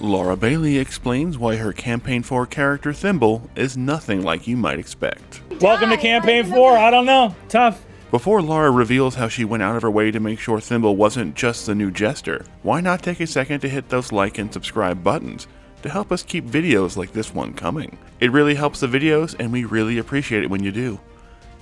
Laura Bailey explains why her Campaign 4 character Thimble is nothing like you might expect. Welcome to Campaign 4, I don't know, tough. Before Laura reveals how she went out of her way to make sure Thimble wasn't just the new Jester, why not take a second to hit those like and subscribe buttons to help us keep videos like this one coming. It really helps the videos and we really appreciate it when you do.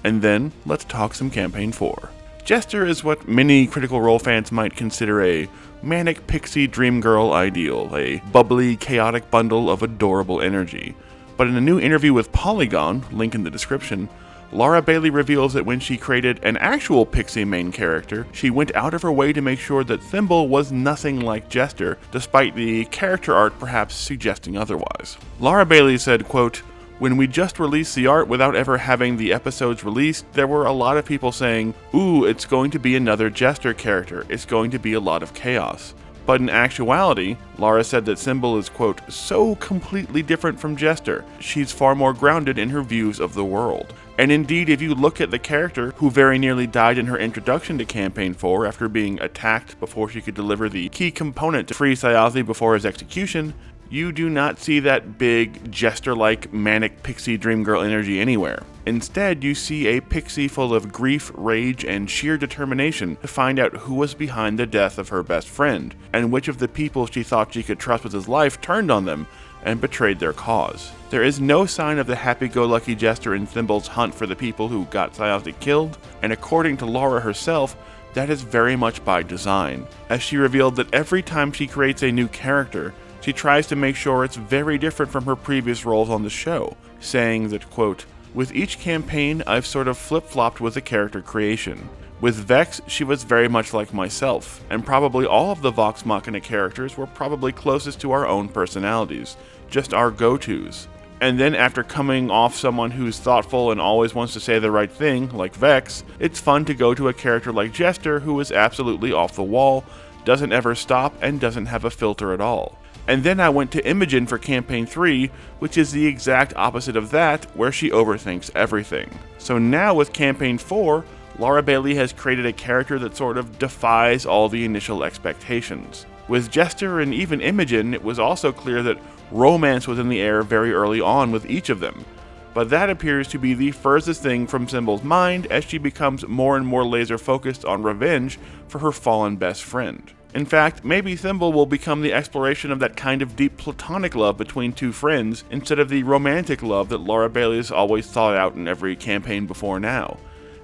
And then, let's talk some Campaign 4. Jester is what many Critical Role fans might consider a manic pixie dream girl ideal, a bubbly, chaotic bundle of adorable energy. But in a new interview with Polygon, link in the description, Laura Bailey reveals that when she created an actual pixie main character, she went out of her way to make sure that Thimble was nothing like Jester, despite the character art perhaps suggesting otherwise. Laura Bailey said, quote, "When we just released the art without ever having the episodes released, there were a lot of people saying, ooh, it's going to be another Jester character, it's going to be a lot of chaos. But in actuality, Laura said that Thimble is, quote, so completely different from Jester. She's far more grounded in her views of the world. And indeed, if you look at the character, who very nearly died in her introduction to Campaign 4 after being attacked before she could deliver the key component to free Thyazi before his execution, you do not see that big, Jester-like, manic pixie dream girl energy anywhere. Instead, you see a pixie full of grief, rage, and sheer determination to find out who was behind the death of her best friend, and which of the people she thought she could trust with his life turned on them and betrayed their cause. There is no sign of the happy-go-lucky Jester in Thimble's hunt for the people who got Thyazi killed, and according to Laura herself, that is very much by design, as she revealed that every time she creates a new character, she tries to make sure it's very different from her previous roles on the show, saying that, quote, "With each campaign, I've sort of flip-flopped with the character creation. With Vex, she was very much like myself, and probably all of the Vox Machina characters were probably closest to our own personalities, just our go-tos. And then after coming off someone who's thoughtful and always wants to say the right thing, like Vex, it's fun to go to a character like Jester who is absolutely off the wall, doesn't ever stop, and doesn't have a filter at all. And then I went to Imogen for Campaign 3, which is the exact opposite of that, where she overthinks everything. So now with Campaign 4, Laura Bailey has created a character that sort of defies all the initial expectations. With Jester and even Imogen, it was also clear that romance was in the air very early on with each of them. But that appears to be the furthest thing from Thimble's mind as she becomes more and more laser focused on revenge for her fallen best friend. In fact, maybe Thimble will become the exploration of that kind of deep platonic love between two friends instead of the romantic love that Laura Bailey has always thought out in every campaign before now,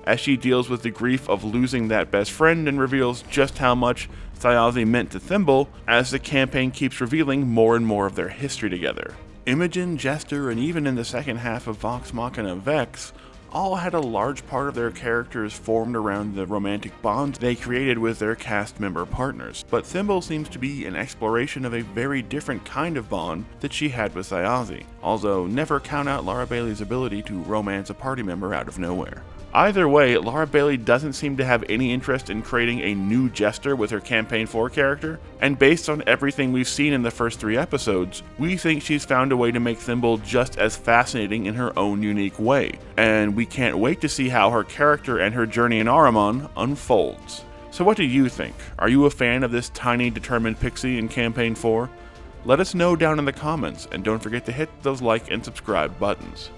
as she deals with the grief of losing that best friend and reveals just how much Thyazi meant to Thimble as the campaign keeps revealing more and more of their history together. Imogen, Jester, and even in the second half of Vox Machina Vex all had a large part of their characters formed around the romantic bonds they created with their cast member partners, but Thimble seems to be an exploration of a very different kind of bond that she had with Thyazi, although never count out Laura Bailey's ability to romance a party member out of nowhere. Either way, Laura Bailey doesn't seem to have any interest in creating a new Jester with her Campaign 4 character, and based on everything we've seen in the first 3 episodes, we think she's found a way to make Thimble just as fascinating in her own unique way, and we can't wait to see how her character and her journey in Ahriman unfolds. So what do you think? Are you a fan of this tiny, determined pixie in Campaign 4? Let us know down in the comments, and don't forget to hit those like and subscribe buttons.